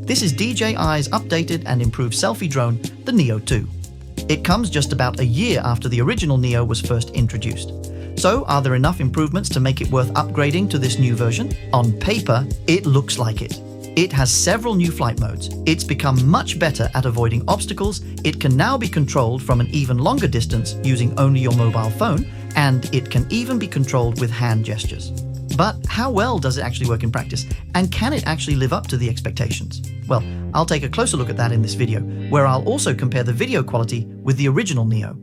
This is DJI's updated and improved selfie drone, the Neo 2. It comes just about a year after the original Neo was first introduced. So, are there enough improvements to make it worth upgrading to this new version? On paper, it looks like it. It has several new flight modes. It's become much better at avoiding obstacles. It can now be controlled from an even longer distance using only your mobile phone, and it can even be controlled with hand gestures. But how well does it actually work in practice? And can it actually live up to the expectations? Well, I'll take a closer look at that in this video, where I'll also compare the video quality with the original Neo.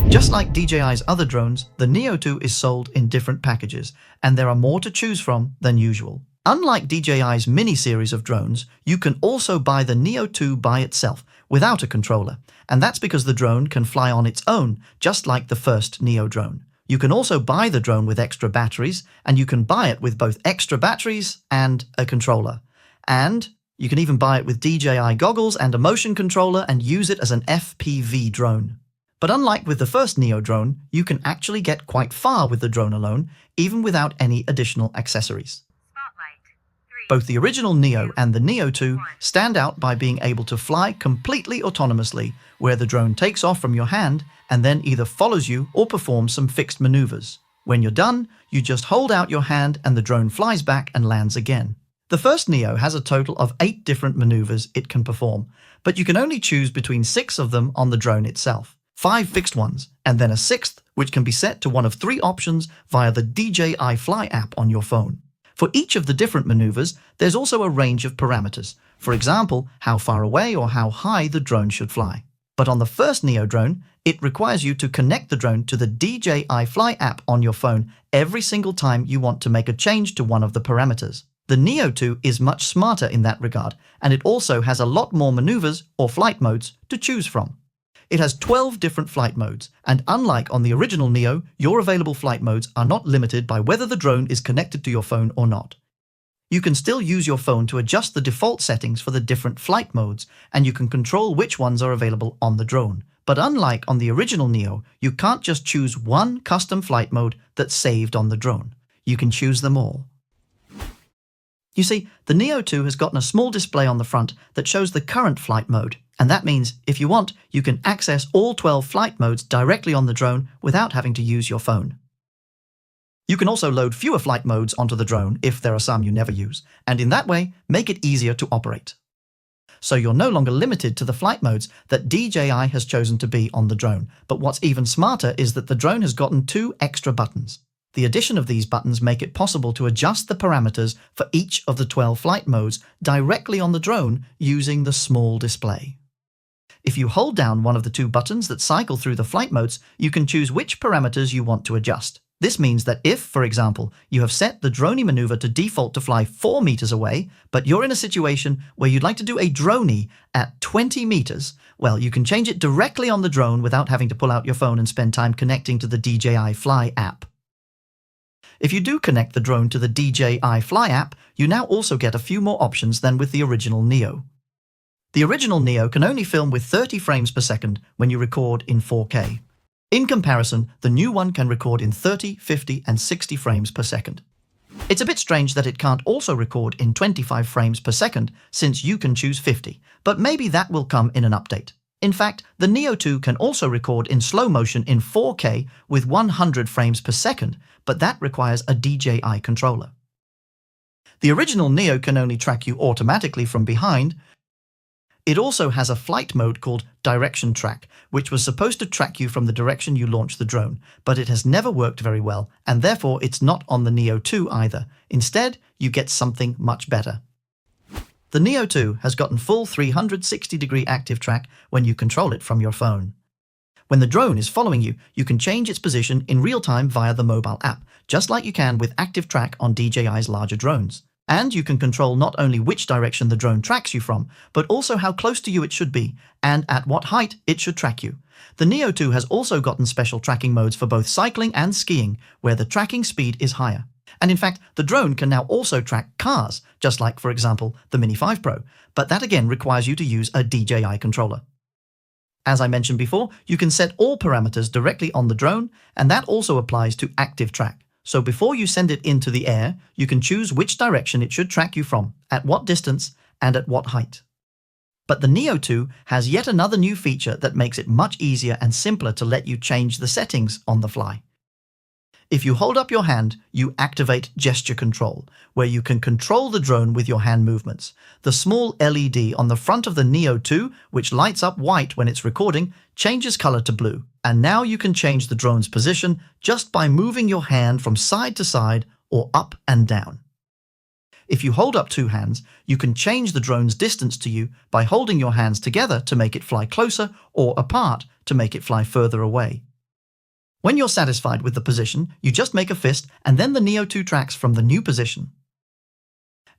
Just like DJI's other drones, the Neo 2 is sold in different packages, and there are more to choose from than usual. Unlike DJI's mini series of drones, you can also buy the Neo 2 by itself, without a controller, and that's because the drone can fly on its own, just like the first Neo drone. You can also buy the drone with extra batteries, and you can buy it with both extra batteries and a controller. And you can even buy it with DJI goggles and a motion controller and use it as an FPV drone. But unlike with the first Neo drone, you can actually get quite far with the drone alone, even without any additional accessories. Both the original Neo and the Neo 2 stand out by being able to fly completely autonomously, where the drone takes off from your hand and then either follows you or performs some fixed maneuvers. When you're done, you just hold out your hand and the drone flies back and lands again. The first Neo has a total of 8 different maneuvers it can perform, but you can only choose between 6 of them on the drone itself. 5 fixed ones, and then a 6th, which can be set to one of 3 options via the DJI Fly app on your phone. For each of the different maneuvers, there's also a range of parameters. For example, how far away or how high the drone should fly. But on the first Neo drone, it requires you to connect the drone to the DJI Fly app on your phone every single time you want to make a change to one of the parameters. The Neo 2 is much smarter in that regard, and it also has a lot more maneuvers or flight modes to choose from. It has 12 different flight modes, and unlike on the original Neo, your available flight modes are not limited by whether the drone is connected to your phone or not. You can still use your phone to adjust the default settings for the different flight modes, and you can control which ones are available on the drone. But unlike on the original Neo, you can't just choose one custom flight mode that's saved on the drone. You can choose them all. You see, the Neo 2 has gotten a small display on the front that shows the current flight mode, and that means, if you want, you can access all 12 flight modes directly on the drone without having to use your phone. You can also load fewer flight modes onto the drone if there are some you never use, and in that way, make it easier to operate. So you're no longer limited to the flight modes that DJI has chosen to be on the drone, but what's even smarter is that the drone has gotten 2 extra buttons. The addition of these buttons make it possible to adjust the parameters for each of the 12 flight modes directly on the drone using the small display. If you hold down one of the 2 buttons that cycle through the flight modes, you can choose which parameters you want to adjust. This means that if, for example, you have set the droney maneuver to default to fly 4 meters away, but you're in a situation where you'd like to do a droney at 20 meters, well, you can change it directly on the drone without having to pull out your phone and spend time connecting to the DJI Fly app. If you do connect the drone to the DJI Fly app, you now also get a few more options than with the original Neo. The original Neo can only film with 30 frames per second when you record in 4K. In comparison, the new one can record in 30, 50, and 60 frames per second. It's a bit strange that it can't also record in 25 frames per second, since you can choose 50, but maybe that will come in an update. In fact, the Neo 2 can also record in slow motion in 4K with 100 frames per second, but that requires a DJI controller. The original Neo can only track you automatically from behind. It also has a flight mode called Direction Track, which was supposed to track you from the direction you launched the drone, but it has never worked very well, and therefore it's not on the Neo 2 either. Instead, you get something much better. The Neo 2 has gotten full 360-degree ActiveTrack when you control it from your phone. When the drone is following you, you can change its position in real time via the mobile app, just like you can with ActiveTrack on DJI's larger drones. And you can control not only which direction the drone tracks you from, but also how close to you it should be, and at what height it should track you. The Neo 2 has also gotten special tracking modes for both cycling and skiing, where the tracking speed is higher. And in fact, the drone can now also track cars, just like, for example, the Mini 5 Pro, but that again requires you to use a DJI controller. As I mentioned before, you can set all parameters directly on the drone, and that also applies to ActiveTrack. so before you send it into the air, you can choose which direction it should track you from, at what distance, and at what height. But the Neo 2 has yet another new feature that makes it much easier and simpler to let you change the settings on the fly. If you hold up your hand, you activate gesture control, where you can control the drone with your hand movements. The small LED on the front of the Neo 2, which lights up white when it's recording, changes color to blue. And now you can change the drone's position just by moving your hand from side to side or up and down. If you hold up two hands, you can change the drone's distance to you by holding your hands together to make it fly closer or apart to make it fly further away. When you're satisfied with the position, you just make a fist and then the Neo 2 tracks from the new position.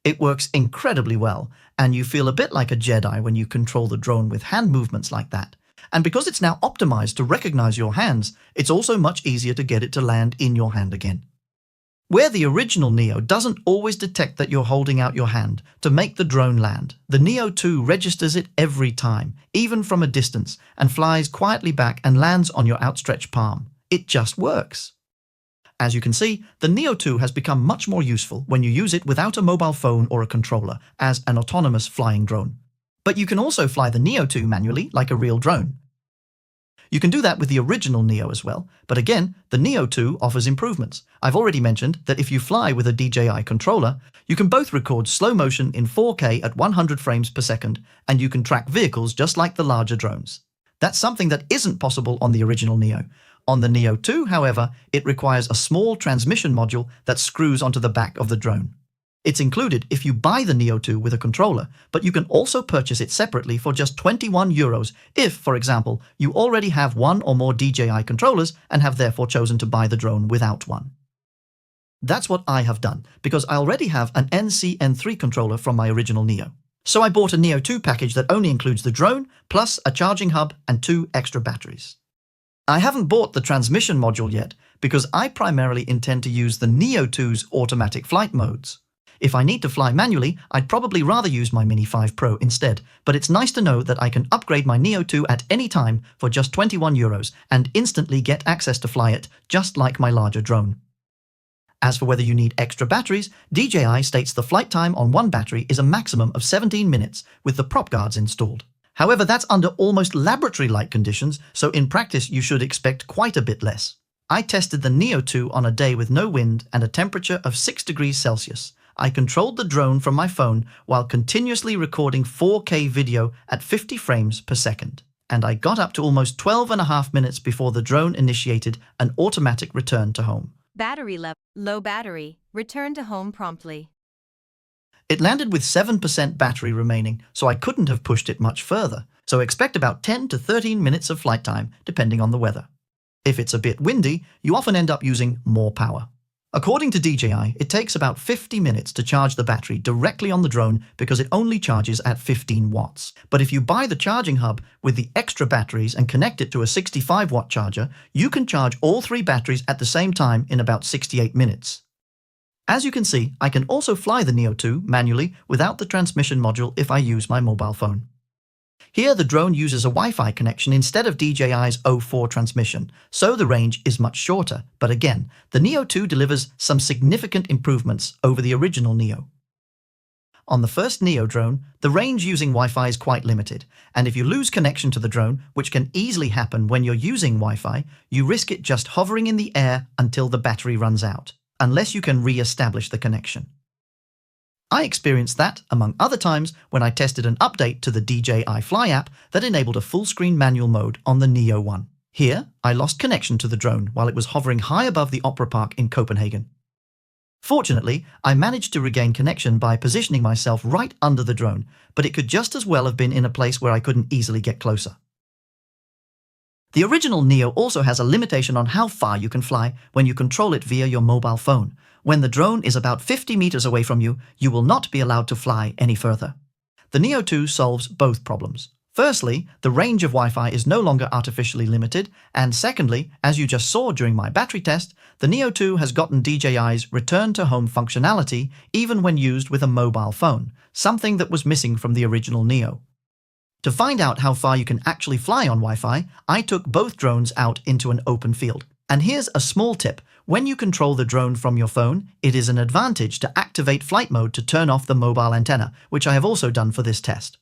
It works incredibly well, and you feel a bit like a Jedi when you control the drone with hand movements like that. And because it's now optimized to recognize your hands, it's also much easier to get it to land in your hand again. Where the original Neo doesn't always detect that you're holding out your hand to make the drone land, the Neo 2 registers it every time, even from a distance, and flies quietly back and lands on your outstretched palm. It just works. As you can see, the Neo 2 has become much more useful when you use it without a mobile phone or a controller as an autonomous flying drone. But you can also fly the Neo 2 manually like a real drone. You can do that with the original Neo as well, but again, the Neo 2 offers improvements. I've already mentioned that if you fly with a DJI controller, you can both record slow motion in 4K at 100 frames per second, and you can track vehicles just like the larger drones. That's something that isn't possible on the original Neo. On the Neo 2, however, it requires a small transmission module that screws onto the back of the drone. It's included if you buy the Neo 2 with a controller, but you can also purchase it separately for just €21 if, for example, you already have one or more DJI controllers and have therefore chosen to buy the drone without one. That's what I have done, because I already have an NC-N3 controller from my original Neo. So I bought a Neo 2 package that only includes the drone, plus a charging hub and 2 extra batteries. I haven't bought the transmission module yet because I primarily intend to use the Neo 2's automatic flight modes. If I need to fly manually, I'd probably rather use my Mini 5 Pro instead, but it's nice to know that I can upgrade my Neo 2 at any time for just €21 and instantly get access to fly it, just like my larger drone. As for whether you need extra batteries, DJI states the flight time on one battery is a maximum of 17 minutes with the prop guards installed. However, that's under almost laboratory-like conditions, so in practice you should expect quite a bit less. I tested the Neo 2 on a day with no wind and a temperature of 6 degrees Celsius. I controlled the drone from my phone while continuously recording 4K video at 50 frames per second. And I got up to almost 12.5 minutes before the drone initiated an automatic return to home. Battery level. Low battery. Return to home promptly. It landed with 7% battery remaining, so I couldn't have pushed it much further. So expect about 10 to 13 minutes of flight time, depending on the weather. If it's a bit windy, you often end up using more power. According to DJI, it takes about 50 minutes to charge the battery directly on the drone because it only charges at 15 watts. But if you buy the charging hub with the extra batteries and connect it to a 65-watt charger, you can charge all 3 batteries at the same time in about 68 minutes. As you can see, I can also fly the Neo 2 manually without the transmission module if I use my mobile phone. Here the drone uses a Wi-Fi connection instead of DJI's 04 transmission, so the range is much shorter, but again, the Neo 2 delivers some significant improvements over the original Neo. On the first Neo drone, the range using Wi-Fi is quite limited, and if you lose connection to the drone, which can easily happen when you're using Wi-Fi, you risk it just hovering in the air until the battery runs out, unless you can re-establish the connection. I experienced that, among other times, when I tested an update to the DJI Fly app that enabled a full-screen manual mode on the Neo 1. Here, I lost connection to the drone while it was hovering high above the Opera Park in Copenhagen. Fortunately, I managed to regain connection by positioning myself right under the drone, but it could just as well have been in a place where I couldn't easily get closer. The original Neo also has a limitation on how far you can fly when you control it via your mobile phone. When the drone is about 50 meters away from you, you will not be allowed to fly any further. The Neo 2 solves both problems. Firstly, the range of Wi-Fi is no longer artificially limited, and secondly, as you just saw during my battery test, the Neo 2 has gotten DJI's return-to-home functionality even when used with a mobile phone, something that was missing from the original Neo. To find out how far you can actually fly on Wi-Fi, I took both drones out into an open field. And here's a small tip. When you control the drone from your phone, it is an advantage to activate flight mode to turn off the mobile antenna, which I have also done for this test.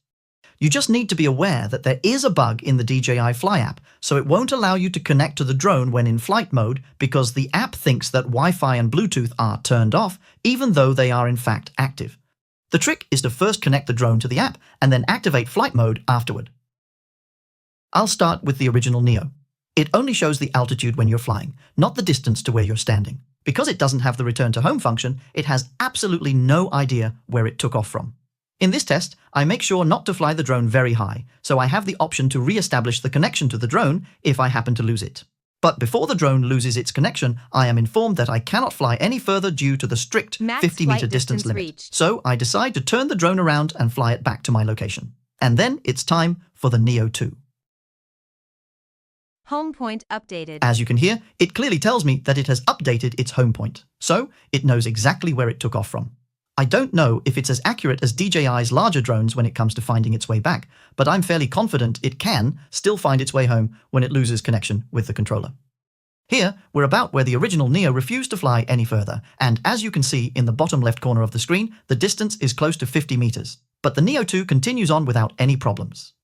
You just need to be aware that there is a bug in the DJI Fly app, so it won't allow you to connect to the drone when in flight mode because the app thinks that Wi-Fi and Bluetooth are turned off, even though they are in fact active. The trick is to first connect the drone to the app and then activate flight mode afterward. I'll start with the original NEO. It only shows the altitude when you're flying, not the distance to where you're standing. Because it doesn't have the return to home function, it has absolutely no idea where it took off from. In this test, I make sure not to fly the drone very high, so I have the option to re-establish the connection to the drone if I happen to lose it. But before the drone loses its connection, I am informed that I cannot fly any further due to the strict 50-meter distance limit. Reached. So I decide to turn the drone around and fly it back to my location. And then it's time for the NEO 2. Home point updated. As you can hear, it clearly tells me that it has updated its home point, so it knows exactly where it took off from. I don't know if it's as accurate as DJI's larger drones when it comes to finding its way back, but I'm fairly confident it can still find its way home when it loses connection with the controller. Here, we're about where the original NEO refused to fly any further, and as you can see in the bottom left corner of the screen, the distance is close to 50 meters. But the NEO 2 continues on without any problems.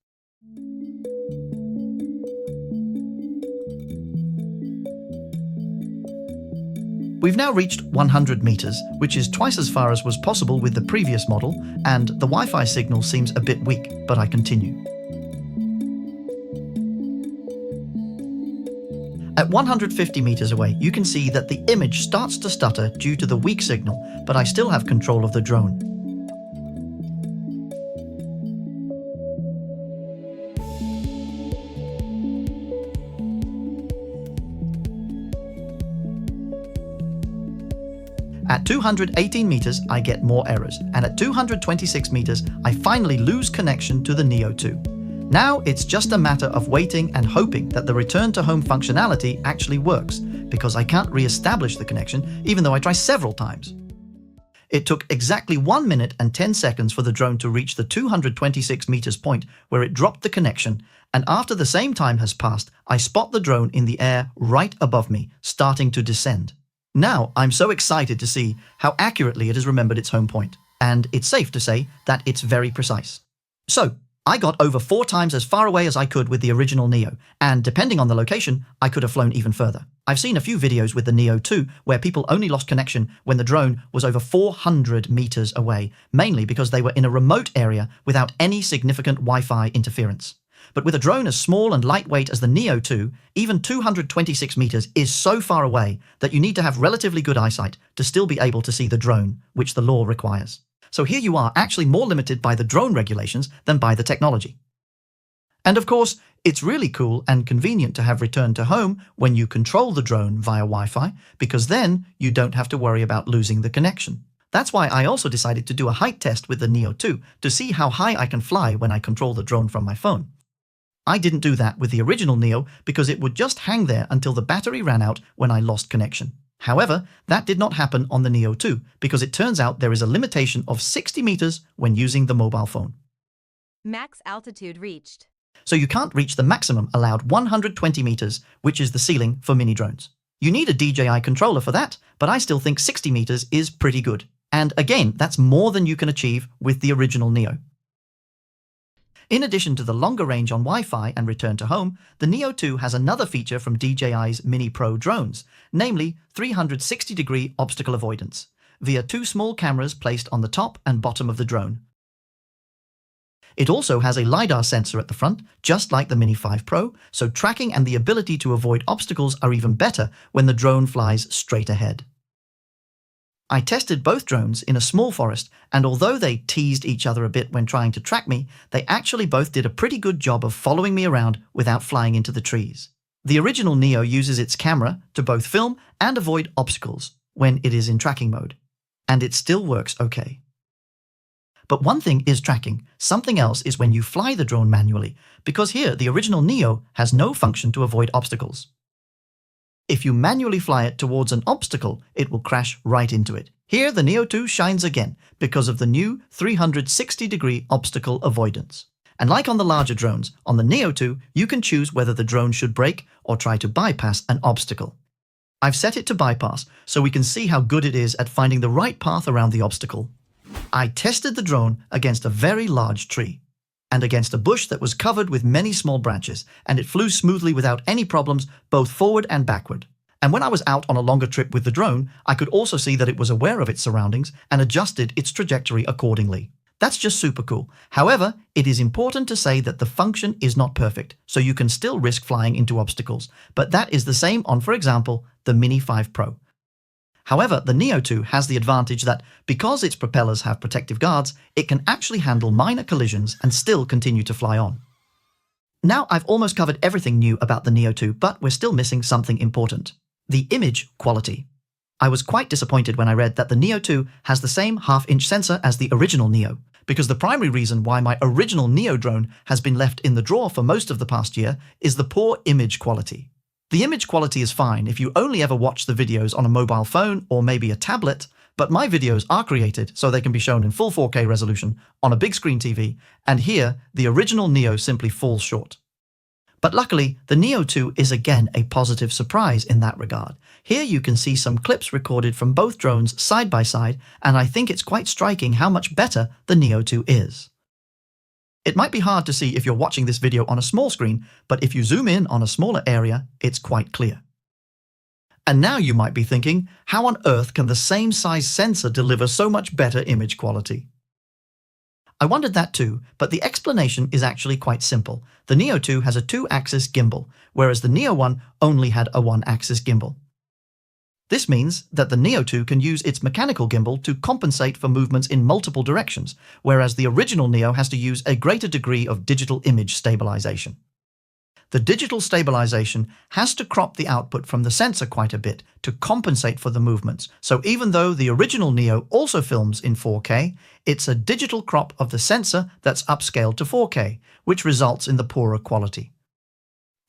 We've now reached 100 meters, which is twice as far as was possible with the previous model, and the Wi-Fi signal seems a bit weak, but I continue. At 150 meters away, you can see that the image starts to stutter due to the weak signal, but I still have control of the drone. At 218 meters, I get more errors, and at 226 meters, I finally lose connection to the NEO 2. Now it's just a matter of waiting and hoping that the return to home functionality actually works, because I can't re-establish the connection even though I try several times. It took exactly 1 minute and 10 seconds for the drone to reach the 226 meters point where it dropped the connection, and after the same time has passed, I spot the drone in the air right above me, starting to descend. Now, I'm so excited to see how accurately it has remembered its home point, and it's safe to say that it's very precise. So, I got over 4 times as far away as I could with the original NEO, and depending on the location, I could have flown even further. I've seen a few videos with the NEO 2 where people only lost connection when the drone was over 400 meters away, mainly because they were in a remote area without any significant Wi-Fi interference. But with a drone as small and lightweight as the NEO 2, even 226 meters is so far away that you need to have relatively good eyesight to still be able to see the drone, which the law requires. So here you are, actually more limited by the drone regulations than by the technology. And of course, it's really cool and convenient to have return to home when you control the drone via Wi-Fi, because then you don't have to worry about losing the connection. That's why I also decided to do a height test with the NEO 2 to see how high I can fly when I control the drone from my phone. I didn't do that with the original NEO because it would just hang there until the battery ran out when I lost connection. However, that did not happen on the NEO 2 because it turns out there is a limitation of 60 meters when using the mobile phone. Max altitude reached. So you can't reach the maximum allowed 120 meters, which is the ceiling for mini drones. You need a DJI controller for that, but I still think 60 meters is pretty good. And again, that's more than you can achieve with the original NEO. In addition to the longer range on Wi-Fi and return to home, the NEO 2 has another feature from DJI's Mini Pro drones, namely 360-degree obstacle avoidance, via 2 small cameras placed on the top and bottom of the drone. It also has a LiDAR sensor at the front, just like the Mini 5 Pro, so tracking and the ability to avoid obstacles are even better when the drone flies straight ahead. I tested both drones in a small forest, and although they teased each other a bit when trying to track me, they actually both did a pretty good job of following me around without flying into the trees. The original NEO uses its camera to both film and avoid obstacles when it is in tracking mode, and it still works okay. But one thing is tracking, something else is when you fly the drone manually, because here the original NEO has no function to avoid obstacles. If you manually fly it towards an obstacle, it will crash right into it. Here, the NEO 2 shines again because of the new 360-degree obstacle avoidance. And like on the larger drones, on the NEO 2, you can choose whether the drone should brake or try to bypass an obstacle. I've set it to bypass so we can see how good it is at finding the right path around the obstacle. I tested the drone against a very large tree and against a bush that was covered with many small branches, and it flew smoothly without any problems both forward and backward. And when I was out on a longer trip with the drone, I could also see that it was aware of its surroundings and adjusted its trajectory accordingly. That's just super cool. However, it is important to say that the function is not perfect, so you can still risk flying into obstacles, but that is the same on, for example, the Mini 5 Pro. However, the Neo 2 has the advantage that, because its propellers have protective guards, it can actually handle minor collisions and still continue to fly on. Now I've almost covered everything new about the Neo 2, but we're still missing something important: the image quality. I was quite disappointed when I read that the Neo 2 has the same half-inch sensor as the original Neo, because the primary reason why my original Neo drone has been left in the drawer for most of the past year is the poor image quality. The image quality is fine if you only ever watch the videos on a mobile phone or maybe a tablet, but my videos are created so they can be shown in full 4K resolution on a big screen TV, and here the original Neo simply falls short. But luckily, the Neo 2 is again a positive surprise in that regard. Here you can see some clips recorded from both drones side by side, and I think it's quite striking how much better the Neo 2 is. It might be hard to see if you're watching this video on a small screen, but if you zoom in on a smaller area, it's quite clear. And now you might be thinking, how on earth can the same size sensor deliver so much better image quality? I wondered that too, but the explanation is actually quite simple. The Neo 2 has a 2-axis gimbal, whereas the Neo 1 only had a 1-axis gimbal. This means that the Neo 2 can use its mechanical gimbal to compensate for movements in multiple directions, whereas the original Neo has to use a greater degree of digital image stabilization. The digital stabilization has to crop the output from the sensor quite a bit to compensate for the movements, so even though the original Neo also films in 4K, it's a digital crop of the sensor that's upscaled to 4K, which results in the poorer quality.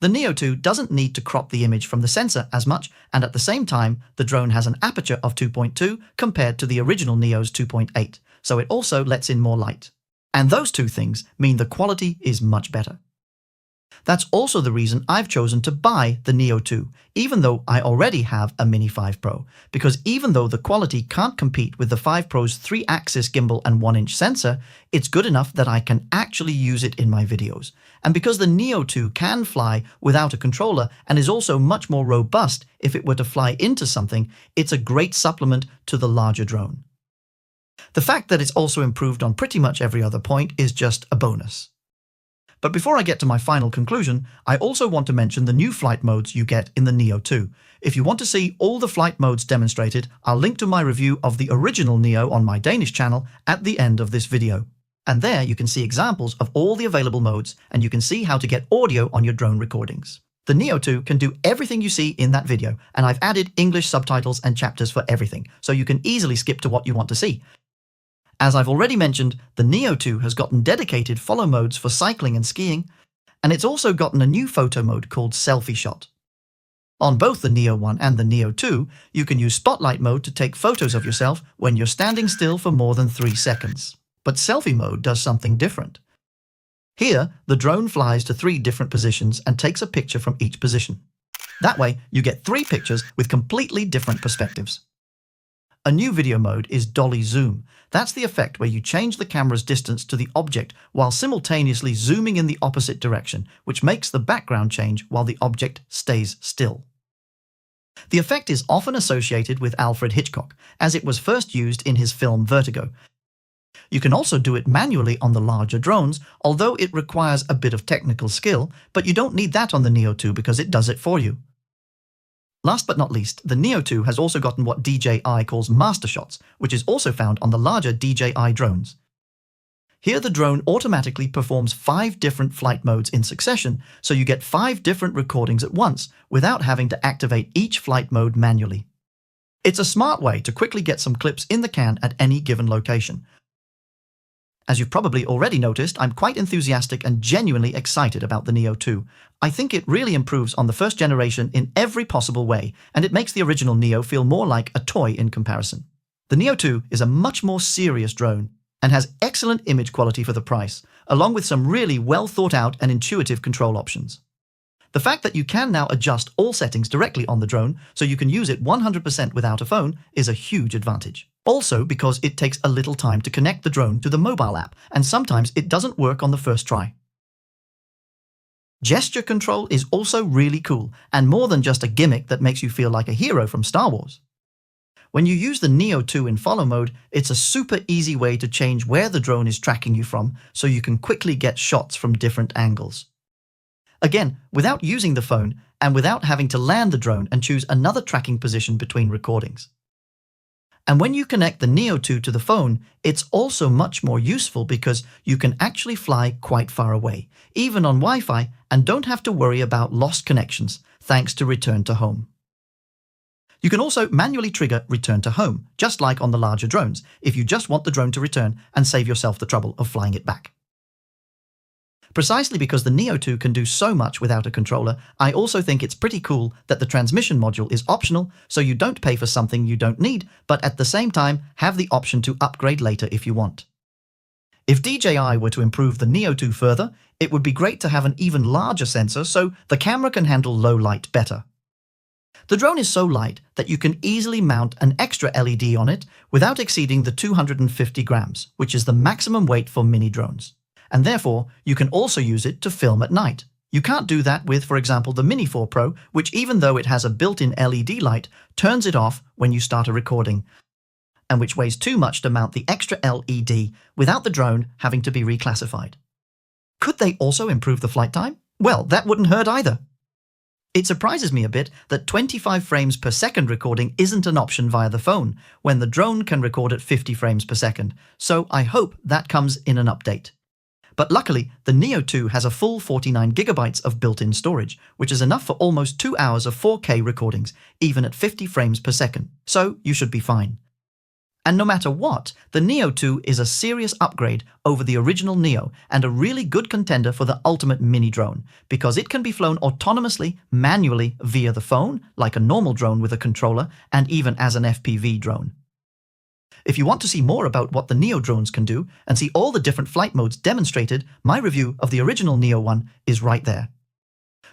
The Neo 2 doesn't need to crop the image from the sensor as much, and at the same time, the drone has an aperture of 2.2 compared to the original Neo's 2.8, so it also lets in more light. And those two things mean the quality is much better. That's also the reason I've chosen to buy the Neo 2, even though I already have a Mini 5 Pro, because even though the quality can't compete with the 5 Pro's 3-axis gimbal and 1-inch sensor, it's good enough that I can actually use it in my videos. And because the Neo 2 can fly without a controller and is also much more robust if it were to fly into something, it's a great supplement to the larger drone. The fact that it's also improved on pretty much every other point is just a bonus. But before I get to my final conclusion, I also want to mention the new flight modes you get in the Neo 2. If you want to see all the flight modes demonstrated, I'll link to my review of the original Neo on my Danish channel at the end of this video. And there you can see examples of all the available modes, and you can see how to get audio on your drone recordings. The Neo 2 can do everything you see in that video, and I've added English subtitles and chapters for everything, so you can easily skip to what you want to see. As I've already mentioned, the Neo 2 has gotten dedicated follow modes for cycling and skiing, and it's also gotten a new photo mode called Selfie Shot. On both the Neo 1 and the Neo 2, you can use Spotlight mode to take photos of yourself when you're standing still for more than 3 seconds. But Selfie mode does something different. Here, the drone flies to 3 different positions and takes a picture from each position. That way, you get 3 pictures with completely different perspectives. A new video mode is Dolly Zoom. That's the effect where you change the camera's distance to the object while simultaneously zooming in the opposite direction, which makes the background change while the object stays still. The effect is often associated with Alfred Hitchcock, as it was first used in his film Vertigo. You can also do it manually on the larger drones, although it requires a bit of technical skill, but you don't need that on the Neo 2 because it does it for you. Last but not least, the Neo 2 has also gotten what DJI calls master shots, which is also found on the larger DJI drones. Here the drone automatically performs 5 different flight modes in succession, so you get 5 different recordings at once without having to activate each flight mode manually. It's a smart way to quickly get some clips in the can at any given location. As you've probably already noticed, I'm quite enthusiastic and genuinely excited about the Neo 2. I think it really improves on the first generation in every possible way, and it makes the original Neo feel more like a toy in comparison. The Neo 2 is a much more serious drone and has excellent image quality for the price, along with some really well thought out and intuitive control options. The fact that you can now adjust all settings directly on the drone so you can use it 100% without a phone is a huge advantage. Also because it takes a little time to connect the drone to the mobile app, and sometimes it doesn't work on the first try. Gesture control is also really cool, and more than just a gimmick that makes you feel like a hero from Star Wars. When you use the Neo 2 in follow mode, it's a super easy way to change where the drone is tracking you from so you can quickly get shots from different angles. Again, without using the phone and without having to land the drone and choose another tracking position between recordings. And when you connect the Neo 2 to the phone, it's also much more useful because you can actually fly quite far away, even on Wi-Fi, and don't have to worry about lost connections, thanks to Return to Home. You can also manually trigger Return to Home, just like on the larger drones, if you just want the drone to return and save yourself the trouble of flying it back. Precisely because the Neo 2 can do so much without a controller, I also think it's pretty cool that the transmission module is optional, so you don't pay for something you don't need, but at the same time have the option to upgrade later if you want. If DJI were to improve the Neo 2 further, it would be great to have an even larger sensor so the camera can handle low light better. The drone is so light that you can easily mount an extra LED on it without exceeding the 250 grams, which is the maximum weight for mini drones. And therefore, you can also use it to film at night. You can't do that with, for example, the Mini 4 Pro, which even though it has a built-in LED light, turns it off when you start a recording, and which weighs too much to mount the extra LED without the drone having to be reclassified. Could they also improve the flight time? Well, that wouldn't hurt either. It surprises me a bit that 25 frames per second recording isn't an option via the phone, when the drone can record at 50 frames per second, so I hope that comes in an update. But luckily, the Neo 2 has a full 49 gigabytes of built-in storage, which is enough for almost 2 hours of 4K recordings, even at 50 frames per second, so you should be fine. And no matter what, the Neo 2 is a serious upgrade over the original Neo and a really good contender for the ultimate mini drone, because it can be flown autonomously, manually, via the phone, like a normal drone with a controller, and even as an FPV drone. If you want to see more about what the Neo drones can do and see all the different flight modes demonstrated, my review of the original Neo one is right there.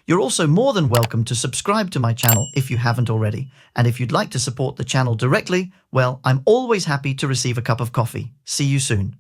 You're also more than welcome to subscribe to my channel if you haven't already, and if you'd like to support the channel directly, well, I'm always happy to receive a cup of coffee. See you soon.